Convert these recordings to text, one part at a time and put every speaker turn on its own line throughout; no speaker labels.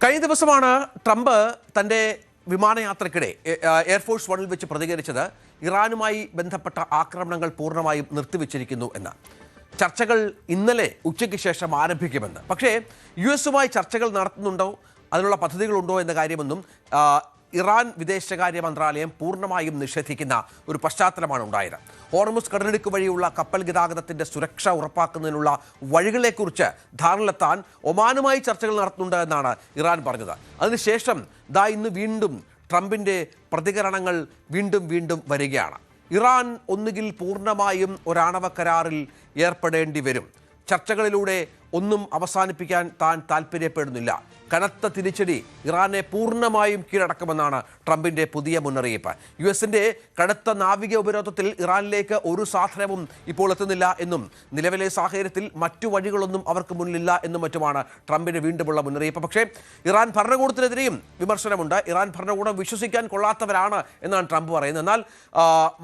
കഴിഞ്ഞ ദിവസമാണ് ട്രംപ് തൻ്റെ വിമാനയാത്രയ്ക്കിടെ എയർഫോഴ്സ് വണ്ണിൽ വെച്ച് പ്രതികരിച്ചത് ഇറാനുമായി ബന്ധപ്പെട്ട ആക്രമണങ്ങൾ പൂർണ്ണമായും നിർത്തിവെച്ചിരിക്കുന്നു എന്ന്. ചർച്ചകൾ ഇന്നലെ ഉച്ചയ്ക്ക് ശേഷം ആരംഭിക്കുമെന്ന്. പക്ഷേ US-ഉമായി ചർച്ചകൾ നടത്തുന്നുണ്ടോ, അതിനുള്ള പദ്ധതികളുണ്ടോ എന്ന കാര്യമൊന്നും ഇറാൻ വിദേശകാര്യ മന്ത്രാലയം പൂർണ്ണമായും നിഷേധിക്കുന്ന ഒരു പശ്ചാത്തലമാണ് ഉണ്ടായത്. ഹോർമുസ് കടലിടുക്ക് വഴിയുള്ള കപ്പൽ ഗതാഗതത്തിൻ്റെ സുരക്ഷ ഉറപ്പാക്കുന്നതിനുള്ള വഴികളെക്കുറിച്ച് ധാരണയിലെത്താൻ ഒമാനുമായി ചർച്ചകൾ നടത്തുന്നുണ്ട് എന്നാണ് ഇറാൻ പറഞ്ഞത്. അതിനുശേഷം ഇന്ന് വീണ്ടും ട്രംപിൻ്റെ പ്രതികരണങ്ങൾ വീണ്ടും വരികയാണ്. ഇറാൻ ഒന്നുകിൽ പൂർണ്ണമായും ഒരാണവ കരാറിൽ ഏർപ്പെടേണ്ടി വരും, ചർച്ചകളിലൂടെ ഒന്നും അവസാനിപ്പിക്കാൻ താൻ താല്പര്യപ്പെടുന്നില്ല, കനത്ത തിരിച്ചടി ഇറാനെ പൂർണ്ണമായും കീഴടക്കുമെന്നാണ് ട്രംപിൻ്റെ പുതിയ മുന്നറിയിപ്പ്. US-ന്റെ കടുത്ത നാവിക ഉപരോധത്തിൽ ഇറാനിലേക്ക് ഒരു സാധനവും ഇപ്പോൾ എത്തുന്നില്ല എന്നും നിലവിലെ സാഹചര്യത്തിൽ മറ്റു വഴികളൊന്നും അവർക്ക് മുന്നിലില്ല എന്നും മറ്റുമാണ് ട്രംപിന് വീണ്ടുമുള്ള മുന്നറിയിപ്പ്. പക്ഷേ ഇറാൻ ഭരണകൂടത്തിനെതിരെയും വിമർശനമുണ്ട്. ഇറാൻ ഭരണകൂടം വിശ്വസിക്കാൻ കൊള്ളാത്തവരാണ് എന്നാണ് ട്രംപ് പറയുന്നത്. എന്നാൽ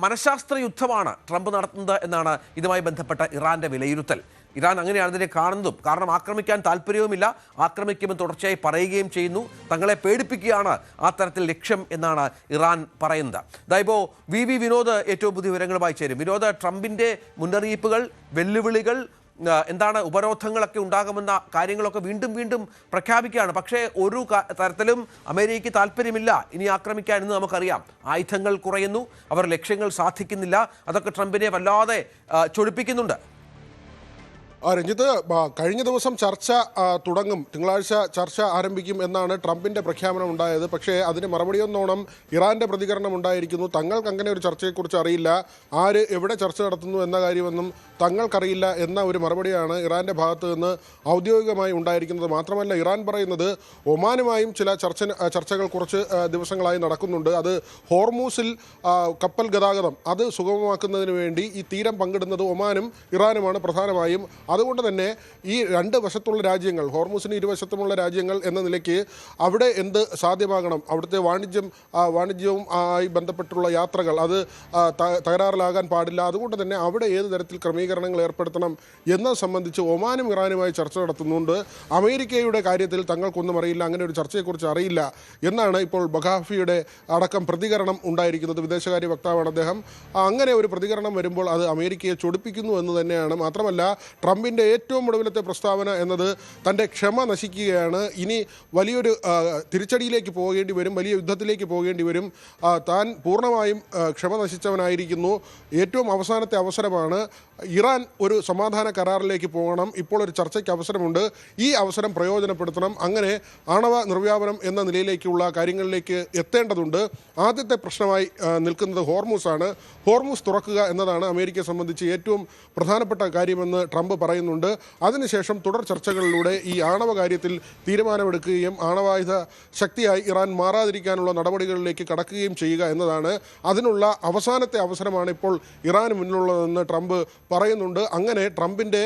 മനഃശാസ്ത്ര യുദ്ധമാണ് ട്രംപ് നടത്തുന്നത് എന്നാണ് ഇതുമായി ബന്ധപ്പെട്ട ഇറാന്റെ വിലയിരുത്തൽ. ഇറാൻ അങ്ങനെയാണ് ഇതിനെ കാണുന്നതും. കാരണം ആക്രമിക്കാൻ താല്പര്യവുമില്ല, ആക്രമിക്കുമെന്ന് തുടർച്ചയായി പറയുകയും ചെയ്യുന്നു, തങ്ങളെ പേടിപ്പിക്കുകയാണ് ആ തരത്തിൽ ലക്ഷ്യം എന്നാണ് ഇറാൻ പറയുന്നത്. ഇപ്പോൾ VV വിനോദ് ഏറ്റവും പുതിയ വിവരങ്ങളുമായി ചേരും. വിനോദ്, ട്രംപിൻ്റെ മുന്നറിയിപ്പുകൾ, വെല്ലുവിളികൾ എന്താണ്, ഉപരോധങ്ങളൊക്കെ ഉണ്ടാകുമെന്ന കാര്യങ്ങളൊക്കെ വീണ്ടും പ്രഖ്യാപിക്കുകയാണ്. പക്ഷേ ഒരു തരത്തിലും അമേരിക്കയ്ക്ക് താല്പര്യമില്ല ഇനി ആക്രമിക്കാൻ എന്ന് നമുക്കറിയാം. ആയുധങ്ങൾ കുറയുന്നു, അവർ ലക്ഷ്യങ്ങൾ സാധിക്കുന്നില്ല, അതൊക്കെ ട്രംപിനെ വല്ലാതെ ചൊടിപ്പിക്കുന്നുണ്ട്.
രഞ്ജിത്ത്, കഴിഞ്ഞ ദിവസം ചർച്ച തുടങ്ങും, തിങ്കളാഴ്ച ചർച്ച ആരംഭിക്കും എന്നാണ് ട്രംപിൻ്റെ പ്രഖ്യാപനം ഉണ്ടായത്. പക്ഷേ അതിന് മറുപടിയൊന്നോണം ഇറാൻ്റെ പ്രതികരണം ഉണ്ടായിരിക്കുന്നു. തങ്ങൾക്ക് അങ്ങനെ ഒരു ചർച്ചയെക്കുറിച്ച് അറിയില്ല, ആര് എവിടെ ചർച്ച നടത്തുന്നു എന്ന കാര്യമൊന്നും തങ്ങൾക്കറിയില്ല എന്ന ഒരു മറുപടിയാണ് ഇറാൻ്റെ ഭാഗത്ത് നിന്ന് ഔദ്യോഗികമായി ഉണ്ടായിരിക്കുന്നത്. മാത്രമല്ല, ഇറാൻ പറയുന്നത് ഒമാനുമായും ചില ചർച്ചകൾ കുറച്ച് ദിവസങ്ങളായി നടക്കുന്നുണ്ട്. അത് ഹോർമൂസിൽ കപ്പൽ ഗതാഗതം അത് സുഗമമാക്കുന്നതിന് വേണ്ടി ഈ തീരം പങ്കിടുന്നത് ഒമാനും ഇറാനുമാണ് പ്രധാനമായും. അതുകൊണ്ട് തന്നെ ഈ രണ്ട് വശത്തുള്ള രാജ്യങ്ങൾ, ഹോർമൂസിന് ഇരുവശത്തുമുള്ള രാജ്യങ്ങൾ എന്ന നിലയ്ക്ക് അവിടെ എന്ത് സാധ്യമാകണം, അവിടുത്തെ വാണിജ്യവും ആയി ബന്ധപ്പെട്ടുള്ള യാത്രകൾ അത് തകരാറിലാകാൻ പാടില്ല. അതുകൊണ്ട് തന്നെ അവിടെ ഏത് തരത്തിൽ ക്രമീകരണങ്ങൾ ഏർപ്പെടുത്തണം എന്നത് സംബന്ധിച്ച് ഒമാനും ഇറാനുമായി ചർച്ച നടത്തുന്നുണ്ട്. അമേരിക്കയുടെ കാര്യത്തിൽ തങ്ങൾക്കൊന്നും അറിയില്ല, അങ്ങനെ ഒരു ചർച്ചയെക്കുറിച്ച് അറിയില്ല എന്നാണ് ഇപ്പോൾ ബഖാഫിയുടെ അടക്കം പ്രതികരണം ഉണ്ടായിരിക്കുന്നത്. വിദേശകാര്യ വക്താവാണ് അദ്ദേഹം. അങ്ങനെ ഒരു പ്രതികരണം വരുമ്പോൾ അത് അമേരിക്കയെ ചൊടിപ്പിക്കുന്നു എന്ന് തന്നെയാണ്. മാത്രമല്ല, ട്രംപിൻ്റെ ഏറ്റവും ഒടുവിലത്തെ പ്രസ്താവന എന്നത് തൻ്റെ ക്ഷമ നശിക്കുകയാണ്, ഇനി വലിയൊരു തിരിച്ചടിയിലേക്ക് പോകേണ്ടി വരും, വലിയ യുദ്ധത്തിലേക്ക് പോകേണ്ടി വരും, താൻ പൂർണ്ണമായും ക്ഷമ നശിച്ചവനായിരിക്കുന്നു, ഏറ്റവും അവസാനത്തെ അവസരമാണ്, ഇറാൻ ഒരു സമാധാന കരാറിലേക്ക് പോകണം, ഇപ്പോൾ ഒരു ചർച്ചയ്ക്ക് അവസരമുണ്ട്, ഈ അവസരം പ്രയോജനപ്പെടുത്തണം, അങ്ങനെ ആണവ നിർവ്യാപനം എന്ന നിലയിലേക്കുള്ള കാര്യങ്ങളിലേക്ക് എത്തേണ്ടതുണ്ട്. ആദ്യത്തെ പ്രശ്നമായി നിൽക്കുന്നത് ഹോർമൂസാണ്. ഹോർമൂസ് തുറക്കുക എന്നതാണ് അമേരിക്കയെ സംബന്ധിച്ച് ഏറ്റവും പ്രധാനപ്പെട്ട കാര്യമെന്ന് ട്രംപ് പറയുന്നുണ്ട്. അതിനുശേഷം തുടർ ചർച്ചകളിലൂടെ ഈ ആണവ കാര്യത്തിൽ തീരുമാനമെടുക്കുകയും ആണവായുധ ശക്തിയായി ഇറാൻ മാറാതിരിക്കാനുള്ള നടപടികളിലേക്ക് കടക്കുകയും ചെയ്യുക എന്നതാണ്. അതിനുള്ള അവസാനത്തെ അവസരമാണ് ഇപ്പോൾ ഇറാന് മുന്നിലുള്ളതെന്ന് ട്രംപ് പറയുന്നുണ്ട്. അങ്ങനെ ട്രംപിൻ്റെ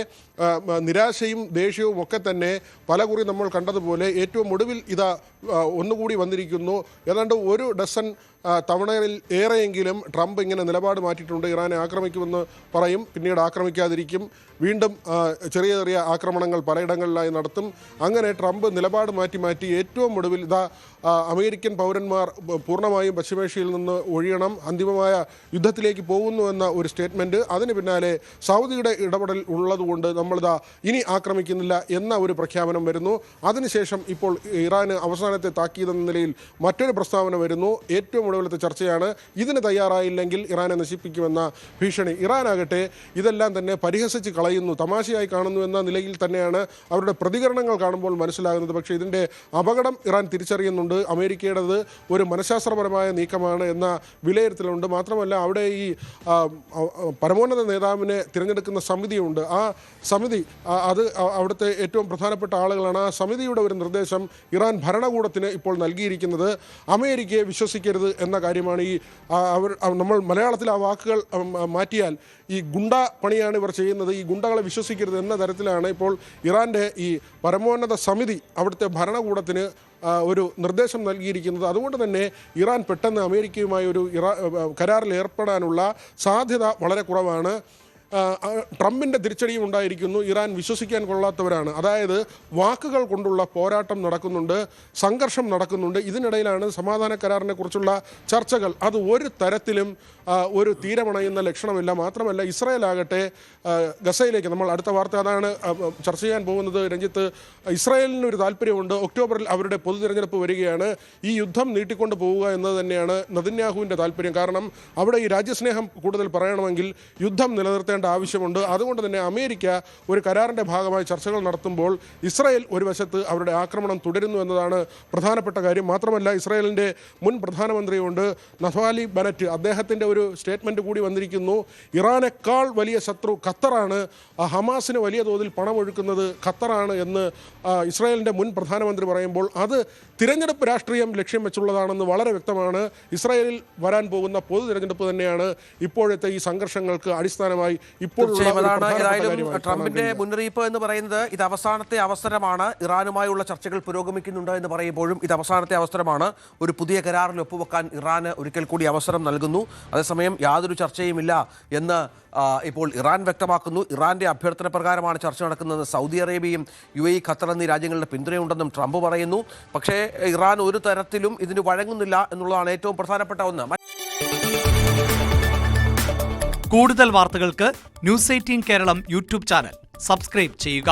നിരാശയും ദേഷ്യവും ഒക്കെ തന്നെ പലകുറി നമ്മൾ കണ്ടതുപോലെ ഏറ്റവും ഒടുവിൽ ഒന്നുകൂടി വന്നിരിക്കുന്നു. ഏതാണ്ട് ഒരു ഡസൻ തവണയിൽ ഏറെയെങ്കിലും ട്രംപ് ഇങ്ങനെ നിലപാട് മാറ്റിയിട്ടുണ്ട്. ഇറാനെ ആക്രമിക്കുമെന്ന് പറയും, പിന്നീട് ആക്രമിക്കാതിരിക്കും, വീണ്ടും ചെറിയ ആക്രമണങ്ങൾ പലയിടങ്ങളിലായി നടത്തും. അങ്ങനെ ട്രംപ് നിലപാട് മാറ്റി ഏറ്റവും ഒടുവിൽ അമേരിക്കൻ പൗരന്മാർ പൂർണ്ണമായും പശ്ചിമേഷ്യയിൽ നിന്ന് ഒഴിയണം, അന്തിമമായ യുദ്ധത്തിലേക്ക് പോകുന്നു എന്ന ഒരു സ്റ്റേറ്റ്മെൻറ്റ്. അതിന് പിന്നാലെ സൗദിയുടെ ഇടപെടൽ ഉള്ളതുകൊണ്ട് നമ്മളിതാ ഇനി ആക്രമിക്കുന്നില്ല എന്ന ഒരു പ്രഖ്യാപനം വരുന്നു. അതിനുശേഷം ഇപ്പോൾ ഇറാന് അവസാനത്തെ താക്കീതെന്ന നിലയിൽ മറ്റൊരു പ്രസ്താവന വരുന്നു. ഏറ്റവും ഒടുവിലത്തെ ചർച്ചയാണ്, ഇതിന് തയ്യാറായില്ലെങ്കിൽ ഇറാനെ നശിപ്പിക്കുമെന്ന ഭീഷണി. ഇറാനാകട്ടെ ഇതെല്ലാം തന്നെ പരിഹസിച്ച് കളയുന്നു, തമാശയായി കാണുന്നു എന്ന നിലയിൽ തന്നെയാണ് അവരുടെ പ്രതികരണങ്ങൾ കാണുമ്പോൾ മനസ്സിലാകുന്നത്. പക്ഷേ ഇതിൻ്റെ അപകടം ഇറാൻ തിരിച്ചറിയുന്നുണ്ട്. അമേരിക്കയുടേത് ഒരു മനഃശാസ്ത്രപരമായ നീക്കമാണ് എന്ന വിലയിരുത്തലുണ്ട്. മാത്രമല്ല, അവിടെ ഈ പരമോന്നത നേതാവിനെ തിരഞ്ഞെടുക്കുന്ന സമിതിയുണ്ട്. ആ സമിതി അത് അവിടുത്തെ ഏറ്റവും പ്രധാനപ്പെട്ട ആളുകളാണ്. ആ സമിതിയുടെ ഒരു നിർദ്ദേശം ഇറാൻ ഭരണകൂടത്തിന് ഇപ്പോൾ നൽകിയിരിക്കുന്നത് അമേരിക്കയെ വിശ്വസിക്കരുത് എന്ന കാര്യമാണ്. നമ്മൾ മലയാളത്തിൽ ആ വാക്കുകൾ മാറ്റിയാൽ ഈ ഗുണ്ട പണിയാണ് ഇവർ ചെയ്യുന്നത്, ഈ ഗുണ്ടകളെ വിശ്വസിക്കരുത് എന്ന തരത്തിലാണ് ഇപ്പോൾ ഇറാൻ്റെ ഈ പരമോന്നത സമിതി അവിടുത്തെ ഭരണകൂടത്തിന് ഒരു നിർദ്ദേശം നൽകിയിരിക്കുന്നത്. അതുകൊണ്ട് തന്നെ ഇറാൻ പെട്ടെന്ന് അമേരിക്കയുമായി ഒരു കരാറിൽ ഏർപ്പെടാനുള്ള സാധ്യത വളരെ കുറവാണ്. ട്രംപിൻ്റെ തിരിച്ചടിയും ഉണ്ടായിരിക്കുന്നു. ഇറാൻ വിശ്വസിക്കാൻ കൊള്ളാത്തവരാണ്. അതായത് വാക്കുകൾ കൊണ്ടുള്ള പോരാട്ടം നടക്കുന്നുണ്ട്, സംഘർഷം നടക്കുന്നുണ്ട്. ഇതിനിടയിലാണ് സമാധാന കരാറിനെ കുറിച്ചുള്ള ചർച്ചകൾ. അത് ഒരു തരത്തിലും ഒരു തീരമണയുന്ന ലക്ഷണമില്ല. മാത്രമല്ല ഇസ്രായേൽ ആകട്ടെ ഗസയിലേക്ക്, നമ്മൾ അടുത്ത വാർത്ത അതാണ് ചർച്ച ചെയ്യാൻ പോകുന്നത് രഞ്ജിത്ത്. ഇസ്രായേലിന് ഒരു താല്പര്യമുണ്ട്. ഒക്ടോബറിൽ അവരുടെ പൊതു തിരഞ്ഞെടുപ്പ് വരികയാണ്. ഈ യുദ്ധം നീട്ടിക്കൊണ്ട് പോവുക എന്നത് തന്നെയാണ് നെതന്യാഹുവിൻ്റെ താല്പര്യം. കാരണം അവിടെ ഈ രാജ്യസ്നേഹം കൂടുതൽ പറയണമെങ്കിൽ യുദ്ധം നിലനിർത്തേണ്ട ആവശ്യമുണ്ട്. അതുകൊണ്ട് തന്നെ അമേരിക്ക ഒരു കരാറിൻ്റെ ഭാഗമായി ചർച്ചകൾ നടത്തുമ്പോൾ ഇസ്രായേൽ ഒരു വശത്ത് അവരുടെ ആക്രമണം തുടരുന്നു എന്നതാണ് പ്രധാനപ്പെട്ട കാര്യം. മാത്രമല്ല ഇസ്രായേലിൻ്റെ മുൻ പ്രധാനമന്ത്രിയുണ്ട് നഫ്താലി ബെനറ്റ്. അദ്ദേഹത്തിൻ്റെ ഒരു സ്റ്റേറ്റ്മെൻറ്റ് കൂടി വന്നിരിക്കുന്നു. ഇറാനേക്കാൾ വലിയ ശത്രു ഖത്തറാണ്, ഹമാസിന് വലിയ തോതിൽ പണമൊഴുക്കുന്നത് ഖത്തറാണ് എന്ന് ഇസ്രായേലിൻ്റെ മുൻ പ്രധാനമന്ത്രി പറയുമ്പോൾ അത് തിരഞ്ഞെടുപ്പ് രാഷ്ട്രീയം ലക്ഷ്യം വെച്ചുള്ളതാണെന്ന് വളരെ വ്യക്തമാണ്. ഇസ്രായേലിൽ വരാൻ പോകുന്ന പൊതു തിരഞ്ഞെടുപ്പ് തന്നെയാണ് ഇപ്പോഴത്തെ ഈ സംഘർഷങ്ങൾക്ക് അടിസ്ഥാനമായി
ട്രംപിന്റെ മുന്നറിയിപ്പ് എന്ന് പറയുന്നത് ഇത് അവസാനത്തെ അവസരമാണ്. ഇറാനുമായുള്ള ചർച്ചകൾ പുരോഗമിക്കുന്നുണ്ട് എന്ന് പറയുമ്പോഴും ഇത് അവസാനത്തെ അവസരമാണ്. ഒരു പുതിയ കരാറിൽ ഒപ്പുവെക്കാൻ ഇറാന് ഒരിക്കൽ കൂടി അവസരം നൽകുന്നു. അതേസമയം യാതൊരു ചർച്ചയുമില്ല എന്ന് ഇപ്പോൾ ഇറാൻ വ്യക്തമാക്കുന്നു. ഇറാന്റെ അഭ്യർത്ഥന പ്രകാരമാണ് ചർച്ച നടക്കുന്നത്. സൗദി അറേബ്യയും UAE, ഖത്തർ എന്നീ രാജ്യങ്ങളുടെ പിന്തുണയുണ്ടെന്നും ട്രംപ് പറയുന്നു. പക്ഷേ ഇറാൻ ഒരു തരത്തിലും ഇതിന് വഴങ്ങുന്നില്ല എന്നുള്ളതാണ് ഏറ്റവും പ്രധാനപ്പെട്ട ഒന്ന്.
കൂടുതൽ വാർത്തകൾക്ക് News 18 Keralam YouTube channel subscribe ചെയ്യുക.